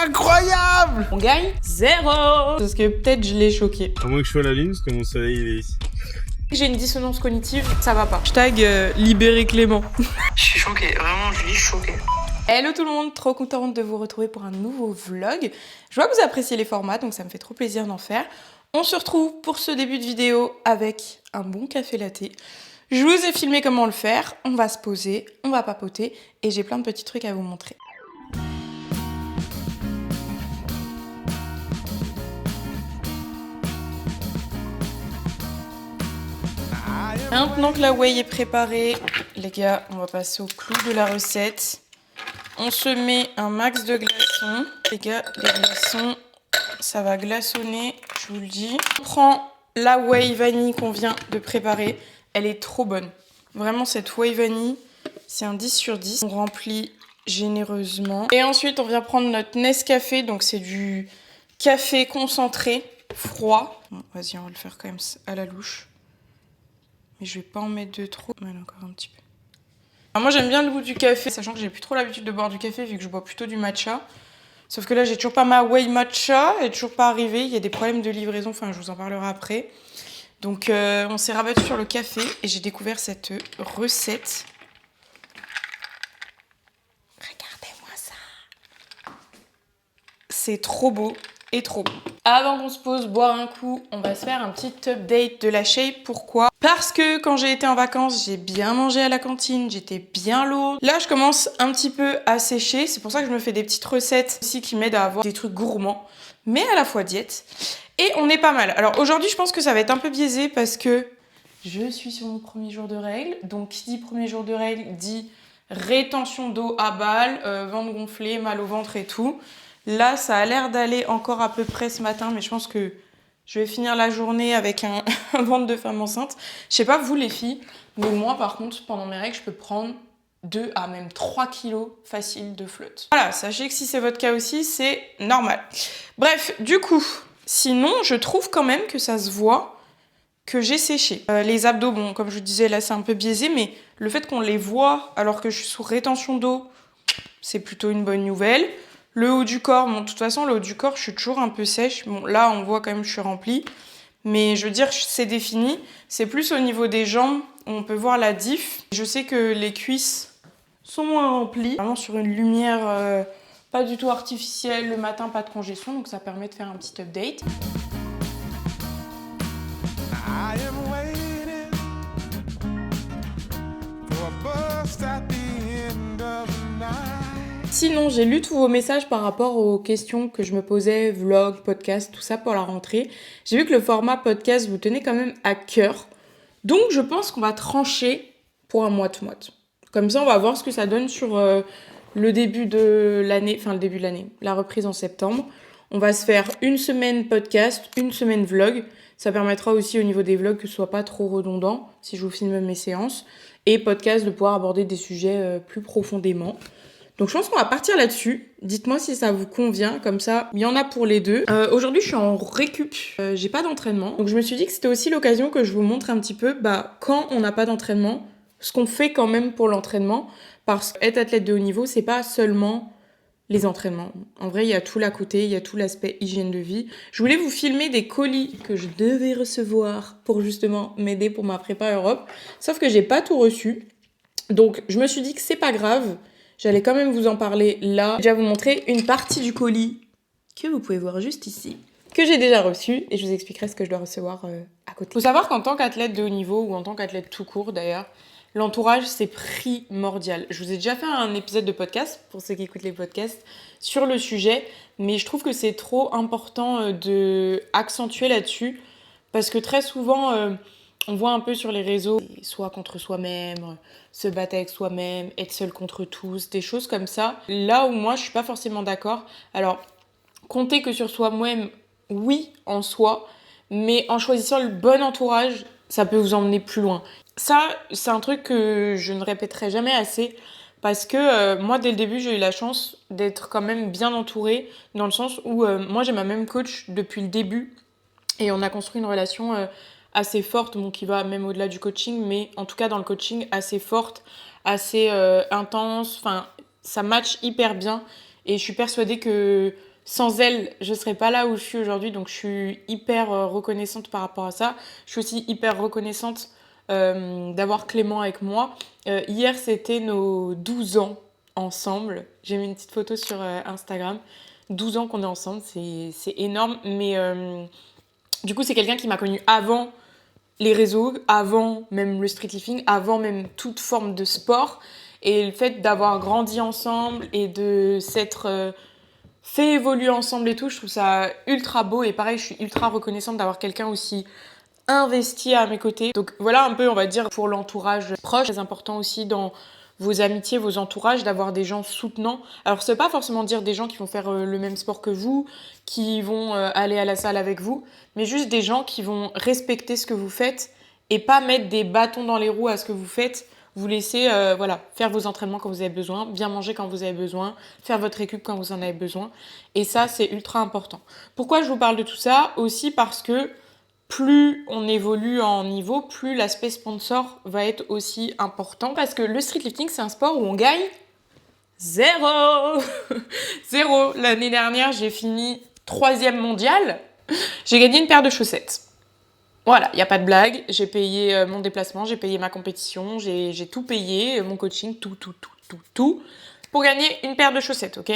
Incroyable! On gagne 0. Parce que peut-être je l'ai choqué. À moins que je sois la lune, parce que mon soleil il est ici. J'ai une dissonance cognitive, ça va pas. Hashtag libérer Clément. Je suis choquée, vraiment, je suis choquée. Hello tout le monde, trop contente de vous retrouver pour un nouveau vlog. Je vois que vous appréciez les formats, donc ça me fait trop plaisir d'en faire. On se retrouve pour ce début de vidéo avec un bon café latte. Je vous ai filmé comment le faire, on va se poser, on va papoter et j'ai plein de petits trucs à vous montrer. Maintenant que la whey est préparée, les gars, on va passer au clou de la recette. On se met un max de glaçons. Les gars, les glaçons, ça va glaçonner, je vous le dis. On prend la whey vanille qu'on vient de préparer. Elle est trop bonne. Vraiment, cette whey vanille, c'est un 10 sur 10. On remplit généreusement. Et ensuite, on vient prendre notre Nescafé. Donc, c'est du café concentré, froid. Bon, vas-y, on va le faire quand même à la louche. Mais je vais pas en mettre de trop. Mais encore un petit peu. Alors moi j'aime bien le goût du café, sachant que j'ai plus trop l'habitude de boire du café vu que je bois plutôt du matcha. Sauf que là j'ai toujours pas ma whey matcha, elle est toujours pas arrivée, il y a des problèmes de livraison, enfin je vous en parlerai après. Donc on s'est rabattu sur le café et j'ai découvert cette recette. Regardez-moi ça. C'est trop beau. Et trop bon. Avant qu'on se pose boire un coup, on va se faire un petit update de la shape. Pourquoi? Parce que quand j'ai été en vacances, j'ai bien mangé à la cantine, j'étais bien lourde. Là, je commence un petit peu à sécher. C'est pour ça que je me fais des petites recettes aussi qui m'aident à avoir des trucs gourmands, mais à la fois diète. Et on est pas mal. Alors aujourd'hui, je pense que ça va être un peu biaisé parce que je suis sur mon premier jour de règles. Donc, qui dit premier jour de règles dit rétention d'eau à balle, ventre gonflé, mal au ventre et tout. Là, ça a l'air d'aller encore à peu près ce matin, mais je pense que je vais finir la journée avec un ventre de femme enceinte. Je sais pas vous les filles, mais moi par contre, pendant mes règles, je peux prendre 2 à même 3 kilos facile de flotte. Voilà, sachez que si c'est votre cas aussi, c'est normal. Bref, du coup, sinon, je trouve quand même que ça se voit que j'ai séché. Les abdos, bon, comme je vous disais, là c'est un peu biaisé, mais le fait qu'on les voit alors que je suis sous rétention d'eau, c'est plutôt une bonne nouvelle. Le haut du corps, bon, de toute façon, le haut du corps, je suis toujours un peu sèche. Bon, là, on voit quand même que je suis remplie. Mais je veux dire, c'est défini. C'est plus au niveau des jambes où on peut voir la diff. Je sais que les cuisses sont moins remplies. Vraiment sur une lumière pas du tout artificielle. Le matin, pas de congestion. Donc, ça permet de faire un petit update. I am waiting for a bus at the end of the night. Sinon, j'ai lu tous vos messages par rapport aux questions que je me posais, vlog, podcast, tout ça pour la rentrée. J'ai vu que le format podcast vous tenait quand même à cœur. Donc, je pense qu'on va trancher pour un moite-moite. Comme ça, on va voir ce que ça donne sur le début de l'année, enfin le début de l'année, la reprise en septembre. On va se faire une semaine podcast, une semaine vlog. Ça permettra aussi au niveau des vlogs que ce soit pas trop redondant si je vous filme mes séances. Et podcast de pouvoir aborder des sujets plus profondément. Donc je pense qu'on va partir là-dessus. Dites-moi si ça vous convient, comme ça, il y en a pour les deux. Aujourd'hui, je suis en récup, j'ai pas d'entraînement. Donc je me suis dit que c'était aussi l'occasion que je vous montre un petit peu, quand on n'a pas d'entraînement, ce qu'on fait quand même pour l'entraînement. Parce qu'être athlète de haut niveau, c'est pas seulement les entraînements. En vrai, il y a tout l'à côté, il y a tout l'aspect hygiène de vie. Je voulais vous filmer des colis que je devais recevoir pour justement m'aider pour ma prépa Europe. Sauf que j'ai pas tout reçu. Donc je me suis dit que c'est pas grave. J'allais quand même vous en parler là. Je vais déjà vous montrer une partie du colis que vous pouvez voir juste ici, que j'ai déjà reçu et je vous expliquerai ce que je dois recevoir à côté. Il faut savoir qu'en tant qu'athlète de haut niveau ou en tant qu'athlète tout court d'ailleurs, l'entourage c'est primordial. Je vous ai déjà fait un épisode de podcast, pour ceux qui écoutent les podcasts, sur le sujet, mais je trouve que c'est trop important de accentuer là-dessus parce que très souvent... on voit un peu sur les réseaux, soit contre soi-même, se battre avec soi-même, être seul contre tous, des choses comme ça. Là où moi, je suis pas forcément d'accord. Alors, compter que sur soi-même, oui, en soi, mais en choisissant le bon entourage, ça peut vous emmener plus loin. Ça, c'est un truc que je ne répéterai jamais assez parce que moi, dès le début, j'ai eu la chance d'être quand même bien entourée dans le sens où moi, j'ai ma même coach depuis le début et on a construit une relation... assez forte, bon, qui va même au-delà du coaching, mais en tout cas dans le coaching assez forte, assez intense, enfin ça match hyper bien et je suis persuadée que Sans elle, je serais pas là où je suis aujourd'hui, donc je suis hyper reconnaissante par rapport à ça. Je suis aussi hyper reconnaissante d'avoir Clément avec moi. Hier, c'était nos 12 ans ensemble. J'ai mis une petite photo sur Instagram. 12 ans qu'on est ensemble, c'est énorme. Mais du coup, c'est quelqu'un qui m'a connue avant les réseaux, avant même le streetlifting, avant même toute forme de sport. Et le fait d'avoir grandi ensemble et de s'être fait évoluer ensemble et tout, je trouve ça ultra beau. Et pareil, je suis ultra reconnaissante d'avoir quelqu'un aussi investi à mes côtés. Donc voilà un peu, on va dire, pour l'entourage proche. C'est important aussi dans vos amitiés, vos entourages, d'avoir des gens soutenants. Alors ça veut pas forcément dire des gens qui vont faire le même sport que vous, qui vont aller à la salle avec vous, mais juste des gens qui vont respecter ce que vous faites et pas mettre des bâtons dans les roues à ce que vous faites. Vous laissez faire vos entraînements quand vous avez besoin, bien manger quand vous avez besoin, faire votre récup quand vous en avez besoin. Et ça, c'est ultra important. Pourquoi je vous parle de tout ça ? Aussi parce que plus on évolue en niveau, plus l'aspect sponsor va être aussi important. Parce que le streetlifting, c'est un sport où on gagne zéro. Zéro. L'année dernière, j'ai fini 3e mondial. J'ai gagné une paire de chaussettes. Voilà, il n'y a pas de blague. J'ai payé mon déplacement, j'ai payé ma compétition, j'ai tout payé, mon coaching, tout, pour gagner une paire de chaussettes, ok ?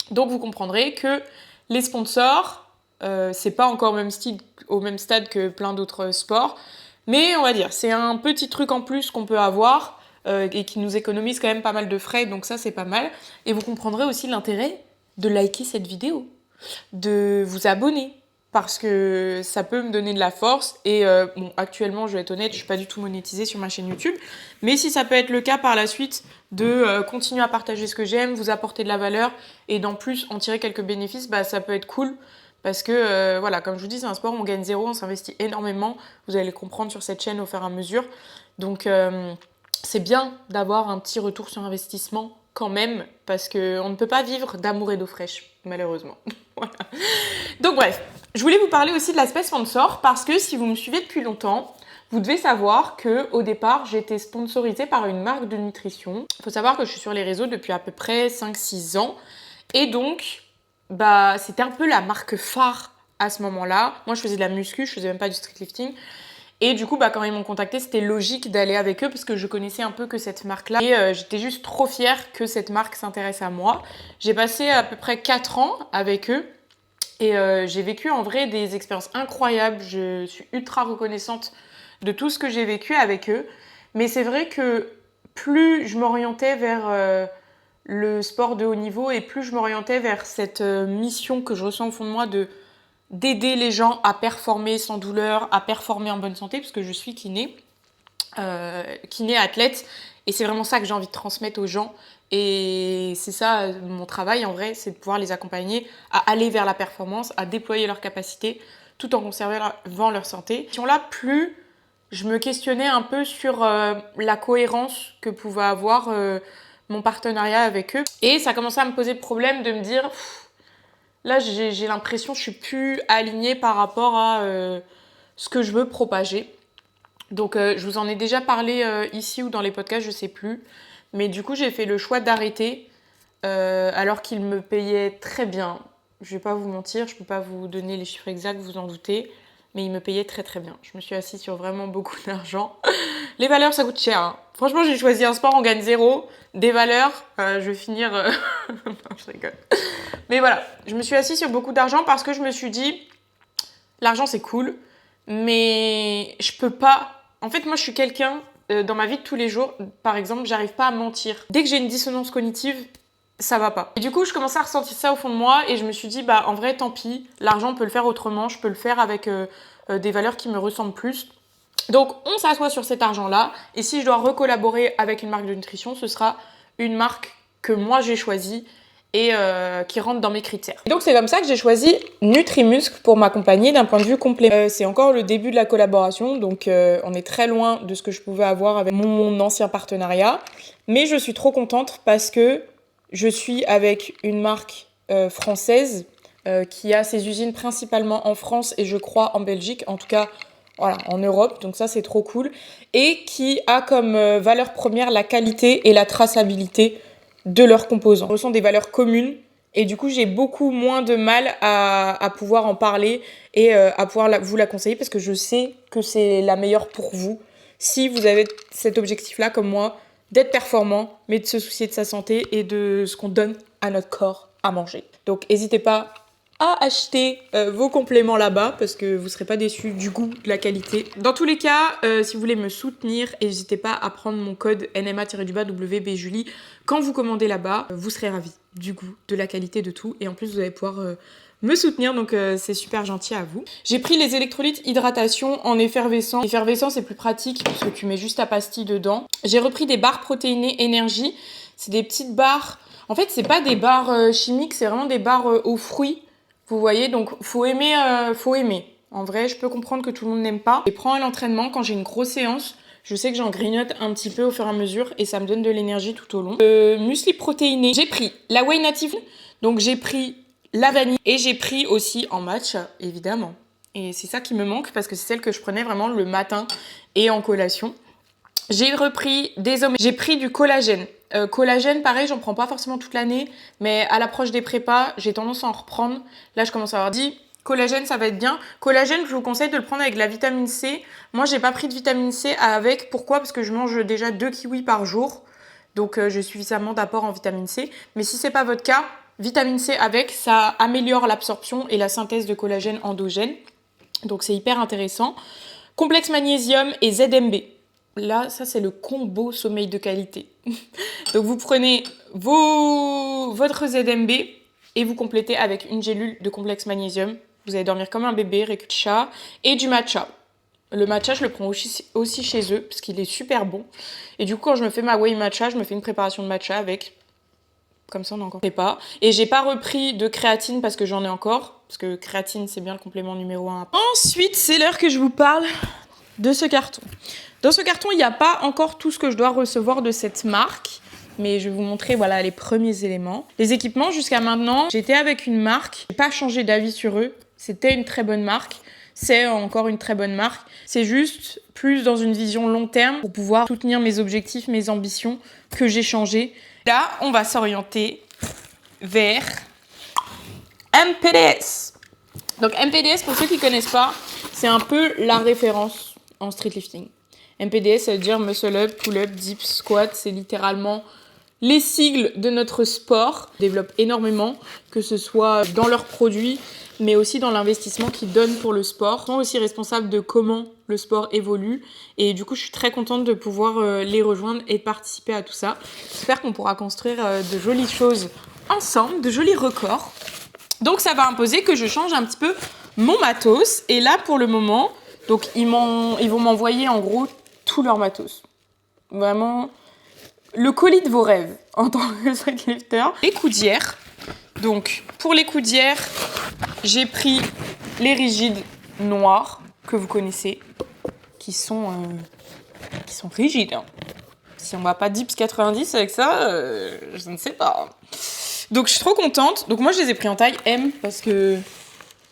Donc vous comprendrez que les sponsors, c'est pas encore au même stade que plein d'autres sports, mais on va dire, c'est un petit truc en plus qu'on peut avoir et qui nous économise quand même pas mal de frais, donc ça c'est pas mal. Et vous comprendrez aussi l'intérêt de liker cette vidéo, de vous abonner, parce que ça peut me donner de la force. Et actuellement, je vais être honnête, je suis pas du tout monétisée sur ma chaîne YouTube, mais si ça peut être le cas par la suite, de continuer à partager ce que j'aime, vous apporter de la valeur et d'en plus en tirer quelques bénéfices, bah ça peut être cool. Parce que, comme je vous dis, c'est un sport où on gagne zéro, on s'investit énormément. Vous allez le comprendre sur cette chaîne au fur et à mesure. Donc, c'est bien d'avoir un petit retour sur investissement quand même, parce qu'on ne peut pas vivre d'amour et d'eau fraîche, malheureusement. Voilà. Donc bref, je voulais vous parler aussi de l'aspect sponsor, parce que si vous me suivez depuis longtemps, vous devez savoir qu'au départ, j'ai été sponsorisée par une marque de nutrition. Il faut savoir que je suis sur les réseaux depuis à peu près 5-6 ans. Et donc, c'était un peu la marque phare à ce moment-là. Moi, je faisais de la muscu, je faisais même pas du streetlifting. Et du coup, quand ils m'ont contacté, c'était logique d'aller avec eux parce que je connaissais un peu que cette marque-là. Et j'étais juste trop fière que cette marque s'intéresse à moi. J'ai passé à peu près 4 ans avec eux. Et j'ai vécu en vrai des expériences incroyables. Je suis ultra reconnaissante de tout ce que j'ai vécu avec eux. Mais c'est vrai que plus je m'orientais vers le sport de haut niveau et plus je m'orientais vers cette mission que je ressens au fond de moi d'aider les gens à performer sans douleur, à performer en bonne santé, parce que je suis kiné athlète, et c'est vraiment ça que j'ai envie de transmettre aux gens. Et c'est ça mon travail en vrai, c'est de pouvoir les accompagner à aller vers la performance, à déployer leurs capacités, tout en conservant leur santé. Là, plus je me questionnais un peu sur la cohérence que pouvait avoir mon partenariat avec eux. Et ça commençait à me poser problème de me dire... Là, j'ai l'impression que je suis plus alignée par rapport à ce que je veux propager. Donc, je vous en ai déjà parlé ici ou dans les podcasts, je sais plus. Mais du coup, j'ai fait le choix d'arrêter alors qu'ils me payaient très bien. Je vais pas vous mentir, je peux pas vous donner les chiffres exacts, vous en doutez. Mais ils me payaient très très bien. Je me suis assise sur vraiment beaucoup d'argent. Les valeurs, ça coûte cher. Hein. Franchement, j'ai choisi un sport, on gagne zéro. Des valeurs, je vais finir... non, je rigole. Mais voilà, je me suis assise sur beaucoup d'argent parce que je me suis dit, l'argent c'est cool, mais je peux pas... En fait, moi je suis quelqu'un, dans ma vie de tous les jours, par exemple, j'arrive pas à mentir. Dès que j'ai une dissonance cognitive, ça va pas. Et du coup, je commençais à ressentir ça au fond de moi et je me suis dit, en vrai, tant pis, l'argent on peut le faire autrement, je peux le faire avec des valeurs qui me ressemblent plus. Donc, on s'assoit sur cet argent-là et si je dois recollaborer avec une marque de nutrition, ce sera une marque que moi j'ai choisie et qui rentre dans mes critères. Et donc c'est comme ça que j'ai choisi Nutrimuscle pour m'accompagner d'un point de vue complet. C'est encore le début de la collaboration, donc on est très loin de ce que je pouvais avoir avec mon ancien partenariat. Mais je suis trop contente parce que je suis avec une marque française qui a ses usines principalement en France et je crois en Belgique, en tout cas voilà, en Europe, donc ça c'est trop cool. Et qui a comme valeur première la qualité et la traçabilité de leurs composants. Ce sont des valeurs communes Et du coup, j'ai beaucoup moins de mal à pouvoir en parler et à pouvoir vous la conseiller parce que je sais que c'est la meilleure pour vous. Si vous avez cet objectif-là, comme moi, d'être performant, mais de se soucier de sa santé et de ce qu'on donne à notre corps à manger. Donc, n'hésitez pas à acheter vos compléments là-bas parce que vous ne serez pas déçus du goût, de la qualité. Dans tous les cas, si vous voulez me soutenir, n'hésitez pas à prendre mon code NMA-WBJulie quand vous commandez là-bas. Vous serez ravis du goût, de la qualité, de tout. Et en plus, vous allez pouvoir me soutenir, donc c'est super gentil à vous. J'ai pris les électrolytes hydratation en effervescent. Effervescent, c'est plus pratique parce que tu mets juste ta pastille dedans. J'ai repris des barres protéinées énergie. C'est des petites barres. En fait, c'est pas des barres chimiques, c'est vraiment des barres aux fruits. Vous voyez, donc faut aimer. En vrai, je peux comprendre que tout le monde n'aime pas. Je les prends à l'entraînement quand j'ai une grosse séance. Je sais que j'en grignote un petit peu au fur et à mesure et ça me donne de l'énergie tout au long. Muesli protéiné. J'ai pris la whey native, donc j'ai pris la vanille et j'ai pris aussi en matcha, évidemment. Et c'est ça qui me manque parce que c'est celle que je prenais vraiment le matin et en collation. J'ai repris des oméga. J'ai pris du collagène. Collagène, pareil, j'en prends pas forcément toute l'année, mais à l'approche des prépas, j'ai tendance à en reprendre. Là, je commence à avoir dit collagène, ça va être bien. Collagène, je vous conseille de le prendre avec de la vitamine C. Moi, j'ai pas pris de vitamine C avec. Pourquoi ? Parce que je mange déjà 2 kiwis par jour. Donc, j'ai suffisamment d'apport en vitamine C. Mais si c'est pas votre cas, vitamine C avec, ça améliore l'absorption et la synthèse de collagène endogène. Donc, c'est hyper intéressant. Complexe magnésium et ZMB. Là, ça, c'est le combo sommeil de qualité. Donc, vous prenez votre ZMB et vous complétez avec une gélule de complexe magnésium. Vous allez dormir comme un bébé, récupérer et du matcha. Le matcha, je le prends aussi chez eux parce qu'il est super bon. Et du coup, quand je me fais ma whey matcha, je me fais une préparation de matcha avec. Comme ça, on n'en encore pas. Et j'ai pas repris de créatine parce que j'en ai encore. Parce que créatine, c'est bien le complément numéro 1. Ensuite, c'est l'heure que je vous parle de ce carton. Dans ce carton, il n'y a pas encore tout ce que je dois recevoir de cette marque. Mais je vais vous montrer voilà, les premiers éléments. Les équipements, jusqu'à maintenant, j'étais avec une marque. Je n'ai pas changé d'avis sur eux. C'était une très bonne marque. C'est encore une très bonne marque. C'est juste plus dans une vision long terme pour pouvoir soutenir mes objectifs, mes ambitions que j'ai changé. Là, on va s'orienter vers MPDS. Donc MPDS, pour ceux qui ne connaissent pas, c'est un peu la référence en streetlifting. MPDS, ça veut dire Muscle Up, Pull Up, Dips, Squat. C'est littéralement les sigles de notre sport. Ils développent énormément, que ce soit dans leurs produits, mais aussi dans l'investissement qu'ils donnent pour le sport. Ils sont aussi responsables de comment le sport évolue. Et du coup, je suis très contente de pouvoir les rejoindre et de participer à tout ça. J'espère qu'on pourra construire de jolies choses ensemble, de jolis records. Donc, ça va imposer que je change un petit peu mon matos. Et là, pour le moment, donc ils vont m'envoyer en gros tout leur matos. Vraiment, le colis de vos rêves en tant que streetlifter. Les coudières. Donc, pour les coudières, j'ai pris les rigides noirs que vous connaissez, qui sont rigides. Hein. Si on va pas dips 90 avec ça, je ne sais pas. Donc, je suis trop contente. Donc, moi, je les ai pris en taille M parce que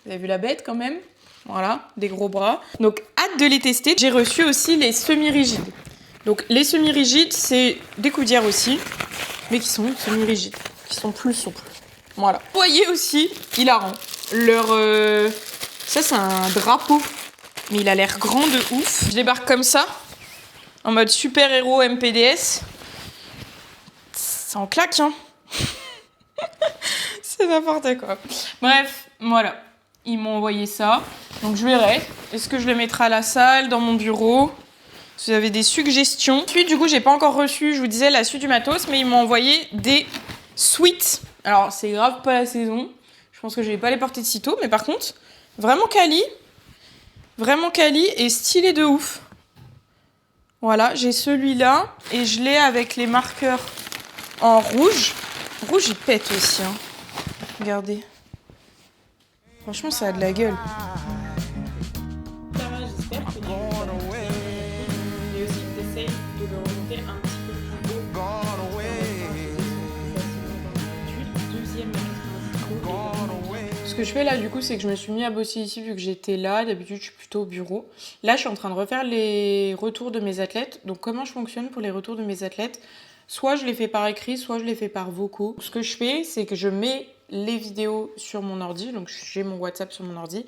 vous avez vu la bête quand même. Voilà, des gros bras. Donc, hâte de les tester. J'ai reçu aussi les semi-rigides. Donc, les semi-rigides, c'est des coudières aussi, mais qui sont semi-rigides, qui sont plus souples. Voilà. Vous voyez aussi, hilarant, ça, c'est un drapeau, mais il a l'air grand de ouf. Je débarque comme ça, en mode super-héros MPDS. Ça en claque, hein. C'est n'importe quoi. Bref, voilà. Ils m'ont envoyé ça. Donc, je verrai. Est-ce que je le mettrai à la salle, dans mon bureau ? Si vous avez des suggestions. Ensuite, du coup, j'ai pas encore reçu, je vous disais, la suite du matos, mais ils m'ont envoyé des sweats. Alors, c'est grave pas la saison. Je pense que je vais pas les porter de sitôt, mais par contre, vraiment quali et stylé de ouf. Voilà, j'ai celui-là et je l'ai avec les marqueurs en rouge. Rouge, il pète aussi, hein. Regardez. Franchement, ça a de la gueule. J'espère que de le remonter un petit peu plus haut. Ce que je fais là du coup c'est que je me suis mis à bosser ici vu que j'étais là, d'habitude je suis plutôt au bureau. Là je suis en train de refaire les retours de mes athlètes. Donc comment je fonctionne pour les retours de mes athlètes ? Soit je les fais par écrit, soit je les fais par vocaux. Ce que je fais c'est que je mets les vidéos sur mon ordi, donc j'ai mon WhatsApp sur mon ordi,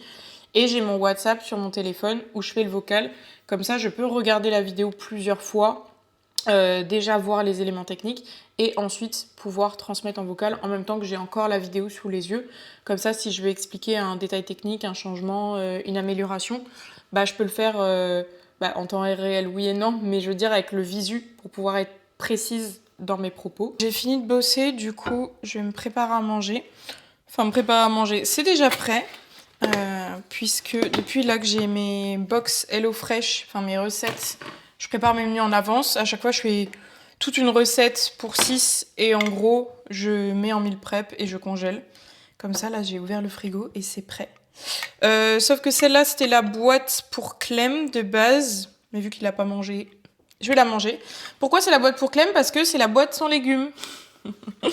et j'ai mon WhatsApp sur mon téléphone où je fais le vocal. Comme ça, je peux regarder la vidéo plusieurs fois, déjà voir les éléments techniques, et ensuite pouvoir transmettre en vocal en même temps que j'ai encore la vidéo sous les yeux. Comme ça, si je veux expliquer un détail technique, un changement, une amélioration, je peux le faire en temps réel, oui et non, mais je veux dire avec le visu pour pouvoir être précise dans mes propos. J'ai fini de bosser, du coup, je vais me préparer à manger. Enfin, me préparer à manger, c'est déjà prêt, puisque depuis là que j'ai mes box HelloFresh, enfin mes recettes, je prépare mes menus en avance. À chaque fois, je fais toute une recette pour 6 et en gros, je mets en meal prep et je congèle. Comme ça, là, j'ai ouvert le frigo et c'est prêt. Sauf que celle-là, c'était la boîte pour Clem de base. Mais vu qu'il n'a pas mangé, je vais la manger. Pourquoi c'est la boîte pour Clem ? Parce que c'est la boîte sans légumes. Je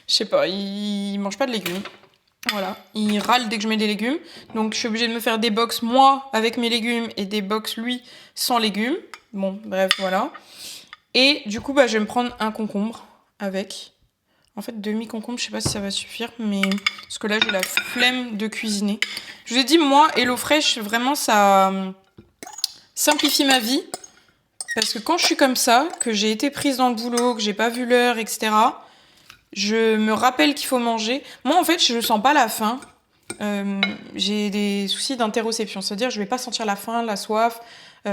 sais pas, il mange pas de légumes. Voilà, il râle dès que je mets des légumes. Donc je suis obligée de me faire des box moi avec mes légumes et des box lui sans légumes. Bon, bref, voilà. Et du coup, je vais me prendre un concombre avec. En fait, demi-concombre, je sais pas si ça va suffire, mais parce que là, j'ai la flemme de cuisiner. Je vous ai dit, moi, HelloFresh, vraiment, ça simplifie ma vie. Parce que quand je suis comme ça, que j'ai été prise dans le boulot, que j'ai pas vu l'heure, etc., je me rappelle qu'il faut manger. Moi, en fait, je ne sens pas la faim. J'ai des soucis d'interoception. C'est-à-dire, je vais pas sentir la faim, la soif.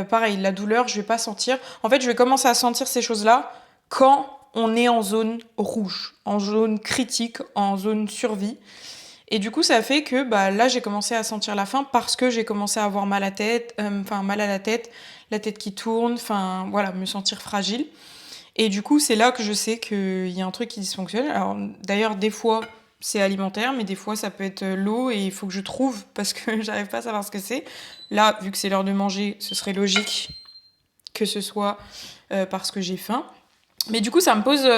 Pareil, la douleur, je vais pas sentir. En fait, je vais commencer à sentir ces choses-là quand on est en zone rouge, en zone critique, en zone survie. Et du coup, ça fait que là, j'ai commencé à sentir la faim parce que j'ai commencé à avoir mal à la tête, la tête qui tourne, voilà, me sentir fragile. Et du coup, c'est là que je sais qu'il y a un truc qui dysfonctionne. Alors, d'ailleurs, des fois, c'est alimentaire, mais des fois, ça peut être l'eau et il faut que je trouve parce que j'arrive pas à savoir ce que c'est. Là, vu que c'est l'heure de manger, ce serait logique que ce soit parce que j'ai faim. Mais du coup, ça me pose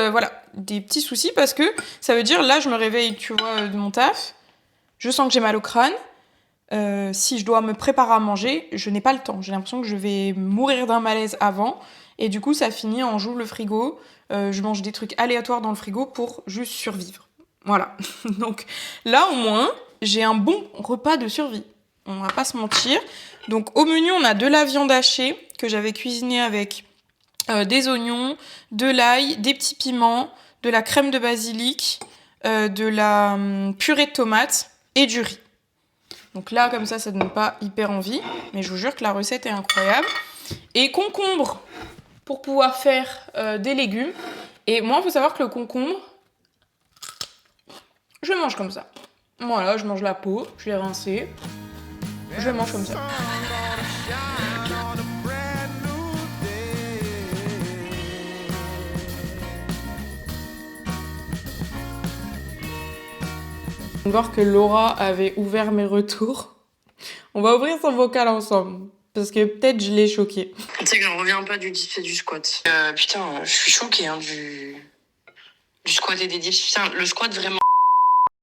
des petits soucis parce que ça veut dire, là, je me réveille, tu vois, de mon taf. Je sens que j'ai mal au crâne. Si je dois me préparer à manger, je n'ai pas le temps. J'ai l'impression que je vais mourir d'un malaise avant. Et du coup, ça finit en j'ouvre le frigo. Je mange des trucs aléatoires dans le frigo pour juste survivre. Voilà. Donc là, au moins, j'ai un bon repas de survie. On va pas se mentir. Donc au menu, on a de la viande hachée que j'avais cuisinée avec des oignons, de l'ail, des petits piments, de la crème de basilic, de la purée de tomates et du riz. Donc là, comme ça donne pas hyper envie, mais je vous jure que la recette est incroyable. Et concombre pour pouvoir faire des légumes. Et moi, il faut savoir que le concombre, je le mange comme ça. Voilà, je mange la peau, je l'ai rincée, je le mange comme ça. On va voir que Laura avait ouvert mes retours. On va ouvrir son vocal ensemble. Parce que peut-être je l'ai choquée. Tu sais que j'en reviens pas du dips et du squat. Putain, je suis choquée du squat et des dips. Putain, le squat vraiment,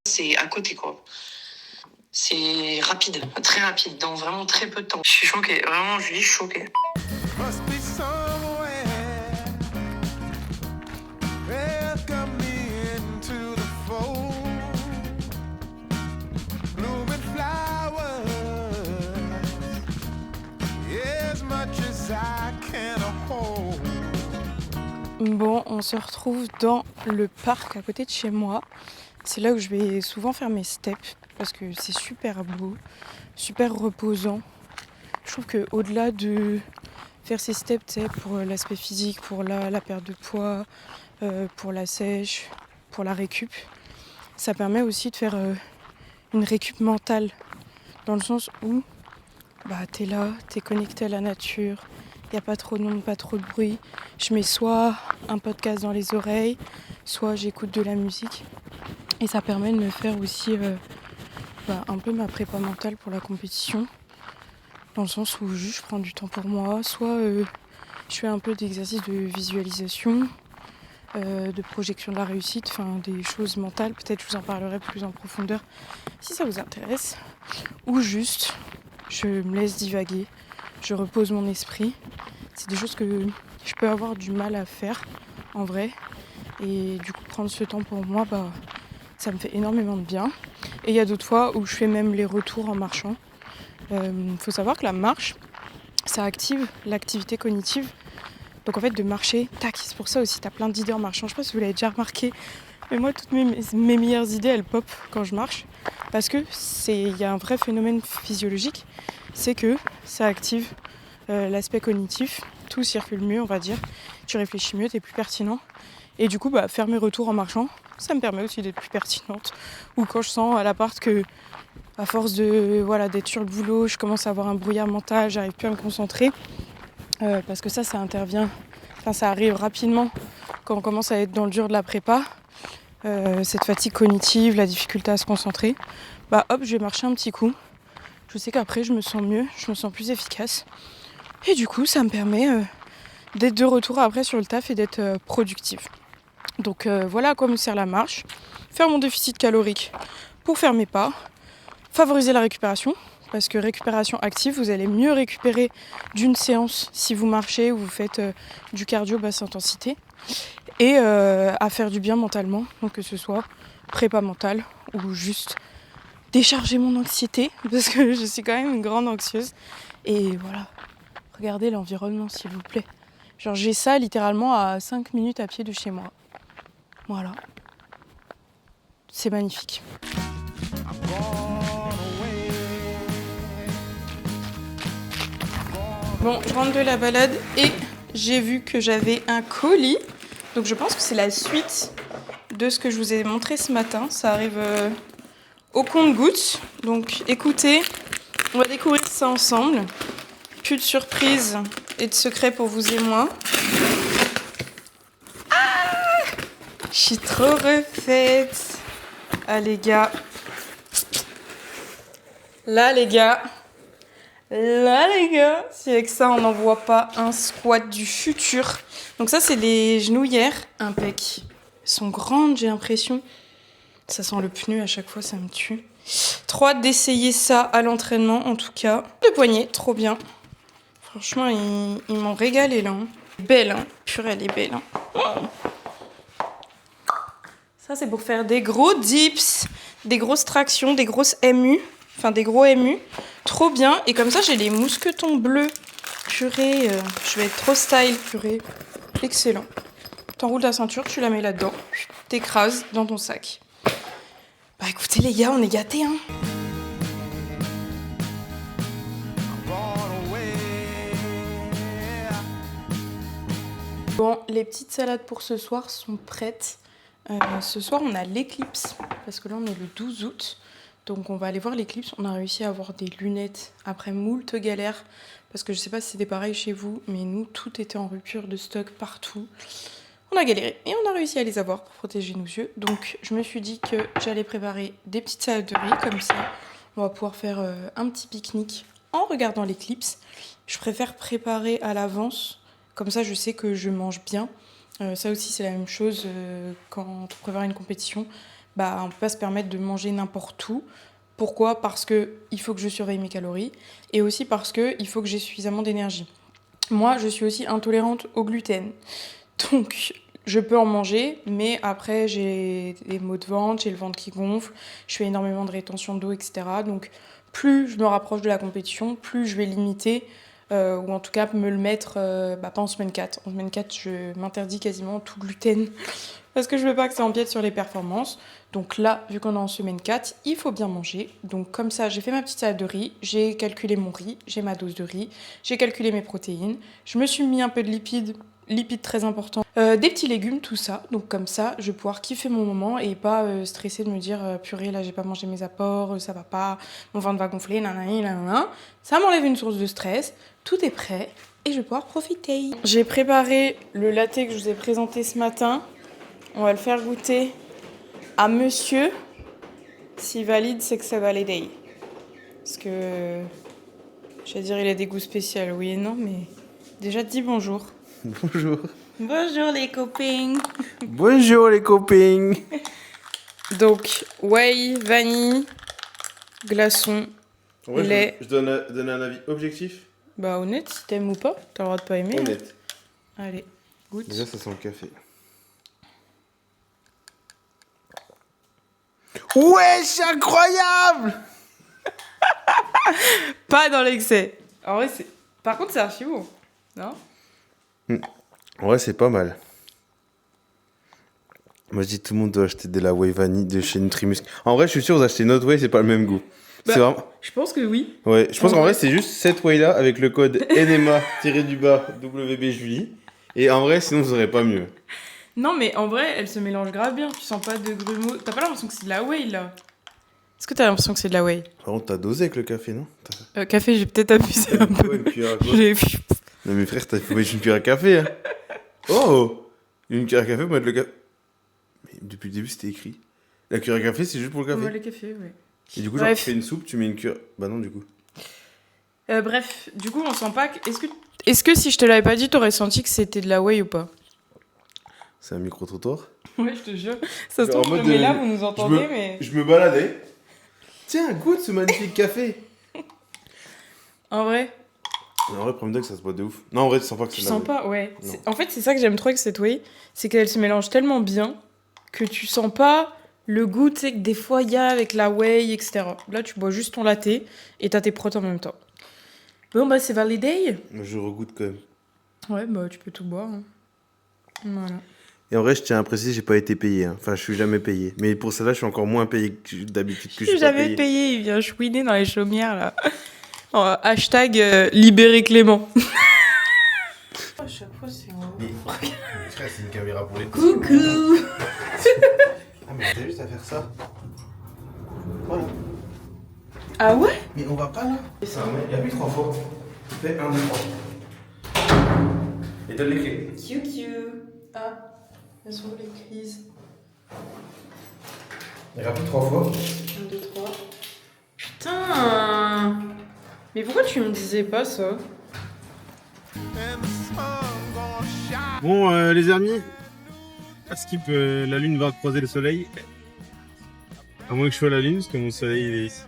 c'est à côté quoi. C'est rapide, très rapide, dans vraiment très peu de temps. Je suis choquée, vraiment, je suis choquée. Bon, on se retrouve dans le parc à côté de chez moi. C'est là où je vais souvent faire mes steps parce que c'est super beau, super reposant. Je trouve qu'au-delà de faire ces steps, tu sais, pour l'aspect physique, pour la perte de poids, pour la sèche, pour la récup, ça permet aussi de faire une récup mentale. Dans le sens où t'es là, t'es connecté à la nature, il n'y a pas trop de monde, pas trop de bruit. Je mets soit un podcast dans les oreilles, soit j'écoute de la musique. Et ça permet de me faire aussi un peu ma prépa mentale pour la compétition. Dans le sens où juste je prends du temps pour moi, soit je fais un peu d'exercice de visualisation, de projection de la réussite, des choses mentales. Peut-être je vous en parlerai plus en profondeur si ça vous intéresse. Ou juste, je me laisse divaguer, je repose mon esprit. C'est des choses que je peux avoir du mal à faire, en vrai. Et du coup, prendre ce temps pour moi, Ça me fait énormément de bien. Et il y a d'autres fois où je fais même les retours en marchant. Faut savoir que la marche, ça active l'activité cognitive. Donc en fait, de marcher, tac, c'est pour ça aussi, t'as plein d'idées en marchant. Je sais pas si vous l'avez déjà remarqué, mais moi, toutes mes meilleures idées, elles pop quand je marche. Parce que y a un vrai phénomène physiologique, c'est que ça active l'aspect cognitif. Tout circule mieux, on va dire. Tu réfléchis mieux, t'es plus pertinent. Et du coup, faire mes retours en marchant, ça me permet aussi d'être plus pertinente. Ou quand je sens à l'appart que, à force d'être sur le boulot, je commence à avoir un brouillard mental, j'arrive plus à me concentrer. Parce que ça intervient, ça arrive rapidement quand on commence à être dans le dur de la prépa. Cette fatigue cognitive, la difficulté à se concentrer. Hop, je vais marcher un petit coup. Je sais qu'après, je me sens mieux, je me sens plus efficace. Et du coup, ça me permet d'être de retour après sur le taf et d'être productive. Donc voilà à quoi me sert la marche. Faire mon déficit calorique pour faire mes pas. Favoriser la récupération. Parce que récupération active, vous allez mieux récupérer d'une séance si vous marchez ou vous faites du cardio basse intensité. Et à faire du bien mentalement, donc que ce soit prépa mentale ou juste décharger mon anxiété, parce que je suis quand même une grande anxieuse. Et voilà, regardez l'environnement s'il vous plaît. Genre j'ai ça littéralement à 5 minutes à pied de chez moi. Voilà. C'est magnifique. Bon, je rentre de la balade et j'ai vu que j'avais un colis. Donc je pense que c'est la suite de ce que je vous ai montré ce matin. Ça arrive au compte-gouttes. Donc écoutez, on va découvrir ça ensemble. Plus de surprises et de secrets pour vous et moi. Ah, je suis trop refaite. Ah les gars. Là les gars, si avec ça on n'envoie pas un squat du futur. Donc ça c'est les genouillères impec. Elles sont grandes j'ai l'impression. Ça sent le pneu à chaque fois, ça me tue. Trop hâte d'essayer ça à l'entraînement en tout cas. Le poignet, trop bien. Franchement ils m'ont régalé là. Hein. Belle hein, purée elle est belle. Hein. Ça c'est pour faire des gros dips, des grosses tractions, des grosses MU. Enfin des gros MU, trop bien. Et comme ça j'ai les mousquetons bleus. Purée, je vais être trop style, purée. Excellent. T'enroules ta ceinture, tu la mets là-dedans. T'écrases dans ton sac. Bah écoutez les gars, on est gâtés hein. Bon, les petites salades pour ce soir sont prêtes. Ce soir on a l'éclipse, parce que là on est le 12 août. Donc on va aller voir l'éclipse. On a réussi à avoir des lunettes après moult galères. Parce que je sais pas si c'était pareil chez vous, mais nous, tout était en rupture de stock partout. On a galéré et on a réussi à les avoir pour protéger nos yeux. Donc je me suis dit que j'allais préparer des petites salades de riz. Comme ça, on va pouvoir faire un petit pique-nique en regardant l'éclipse. Je préfère préparer à l'avance. Comme ça, je sais que je mange bien. Ça aussi, c'est la même chose quand on prépare une compétition. On ne peut pas se permettre de manger n'importe où. Pourquoi ? Parce qu'il faut que je surveille mes calories et aussi parce qu'il faut que j'ai suffisamment d'énergie. Moi, je suis aussi intolérante au gluten. Donc, je peux en manger, mais après, j'ai des maux de ventre, j'ai le ventre qui gonfle, je fais énormément de rétention d'eau, etc. Donc, plus je me rapproche de la compétition, plus je vais limiter, ou en tout cas me le mettre, pas en semaine 4. En semaine 4, je m'interdis quasiment tout gluten. Parce que je veux pas que ça empiète sur les performances. Donc là, vu qu'on est en semaine 4, il faut bien manger. Donc comme ça, j'ai fait ma petite salade de riz, j'ai calculé mon riz, j'ai ma dose de riz, j'ai calculé mes protéines, je me suis mis un peu de lipides très importants, des petits légumes, tout ça. Donc comme ça, je vais pouvoir kiffer mon moment et pas stresser de me dire purée, là j'ai pas mangé mes apports, ça va pas, mon ventre va gonfler, nanana. Ça m'enlève une source de stress, tout est prêt et je vais pouvoir profiter. J'ai préparé le latte que je vous ai présenté ce matin. On va le faire goûter à monsieur. S'il valide, c'est que ça valide. Parce que, je vais dire, il a des goûts spéciaux, oui et non, mais déjà, dis bonjour. Bonjour. Bonjour les copains. Bonjour les copains. Donc, whey, vanille, glaçon, lait. Je donne un avis objectif. Honnête, si t'aimes ou pas, t'as le droit de pas aimer. Honnête. Hein. Allez, goûte. Déjà, ça sent le café. Ouais, c'est incroyable. Pas dans l'excès. En vrai, c'est... Par contre, c'est archi beau. Non? Ouais, c'est pas mal. Moi, je dis tout le monde doit acheter de la whey vanille de chez Nutrimusc. En vrai, je suis sûr d'acheter notre whey, c'est pas le même goût. Bah, c'est vraiment... Je pense que oui. Ouais, je pense En qu'en vrai. vrai, c'est juste cette whey-là avec le code NMA-WB Julie. Et en vrai, sinon, vous aurez pas mieux. Non, mais en vrai, elle se mélange grave bien. Tu sens pas de grumeaux. T'as pas l'impression que c'est de la whey, là? Est-ce que t'as l'impression que c'est de la whey? Par contre, t'as dosé avec le café, non? Café, j'ai peut-être abusé un peu. Ouais, une cuillère à quoi? J'ai... Non, mais frère, t'as faut mettre une cuillère à café, hein. Oh! Une cuillère à café pour mettre le café. Mais depuis le début, c'était écrit. La cuillère à café, c'est juste pour le café. Ouais, le café, ouais. Et du coup, genre, Bref. tu fais une soupe, tu mets une cuillère. Bah non, du coup. Bref, du coup, on sent pas que... Est-ce que si je te l'avais pas dit, t'aurais senti que c'était de la whey ou pas? C'est un micro-trottoir. Ouais, je te jure. Ça se Genre en trouve, je mode le mets de- là, vous nous entendez, mais... Je me baladais. Tiens, goûte ce magnifique café. En vrai, Mais en vrai, le problème, c'est que ça se boit de ouf. Non, en vrai, tu sens pas que tu c'est de la sens whey. pas, ouais. Non. En fait, c'est ça que j'aime trop avec cette whey, c'est qu'elle se mélange tellement bien que tu sens pas le goût, tu sais, que des fois il y a avec la whey, etc. Là, tu bois juste ton latte et t'as tes protéines en même temps. Bon, bah, c'est validé. Mais je regoute quand même. Ouais, bah, tu peux tout boire. Hein. Voilà. Et en vrai, je tiens à préciser, j'ai pas été payé. Hein. Enfin, je suis jamais payé. Mais pour celle-là, je suis encore moins payé que d'habitude que Je je suis suis pas jamais payé. payé, il vient chouiner dans les chaumières, là. Hashtag libérer Clément. À chaque fois, c'est Frère, c'est une caméra pour les... Coucou. Ah, mais t'as juste à faire ça. Voilà. Ah ouais? Mais on va pas là. Il y a plus 3 fois. Fais 1, 2, 3. Et donne les clés. QQ. Ah, elles sont où les crises? Il y a plus 3 fois. 1, 2, 3. Putain! Mais pourquoi tu me disais pas ça? Bon, les amis, à skip, la lune va croiser le soleil. À moins que je sois la lune, parce que mon soleil il est ici.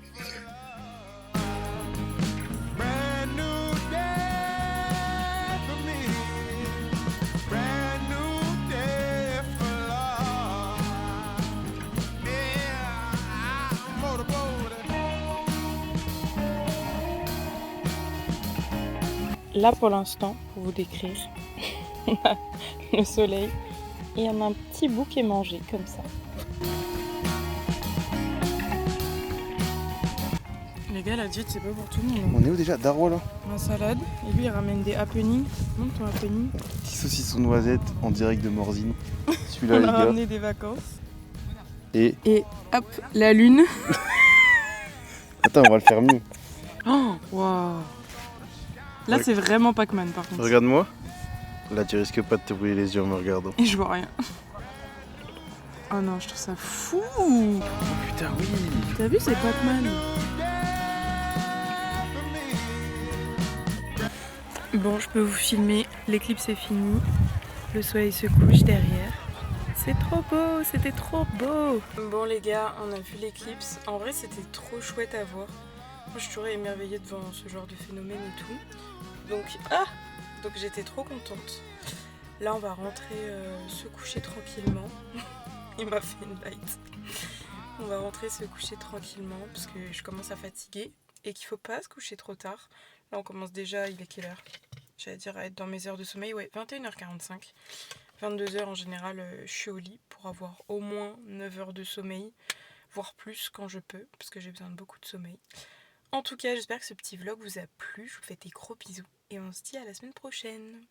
Là, pour l'instant, pour vous décrire, on a le soleil et on a un petit bout qui est mangé comme ça. Les gars, la diète, c'est pas pour tout le monde. On est où déjà? Darwa là? Ma salade, et lui, il ramène des happenings. Montre ton happening. Petit saucisson noisette en direct de Morzine. Celui-là, On les a gars. ramené des vacances. Et. Et hop, la lune. Attends, on va le faire mieux. Oh, waouh. Là, Ouais. c'est vraiment Pac-Man, par contre. Regarde-moi. Là, tu risques pas de te brûler les yeux en me regardant. Et je vois rien. Oh non, je trouve ça fou. Putain, oui. T'as vu, c'est Pac-Man. Bon, je peux vous filmer. L'éclipse est finie. Le soleil se couche derrière. C'est trop beau, c'était trop beau. Bon les gars, on a vu l'éclipse. En vrai, c'était trop chouette à voir. Moi, je suis toujours émerveillée devant ce genre de phénomène et tout. Donc j'étais trop contente. Là, on va rentrer se coucher tranquillement. Il m'a fait une light. On va rentrer se coucher tranquillement parce que je commence à fatiguer et qu'il faut pas se coucher trop tard. Là, on commence déjà, il est quelle heure? J'allais dire à être dans mes heures de sommeil. Ouais, 21h45. 22h en général, je suis au lit pour avoir au moins 9 heures de sommeil, voire plus quand je peux, parce que j'ai besoin de beaucoup de sommeil. En tout cas, j'espère que ce petit vlog vous a plu. Je vous fais des gros bisous et on se dit à la semaine prochaine.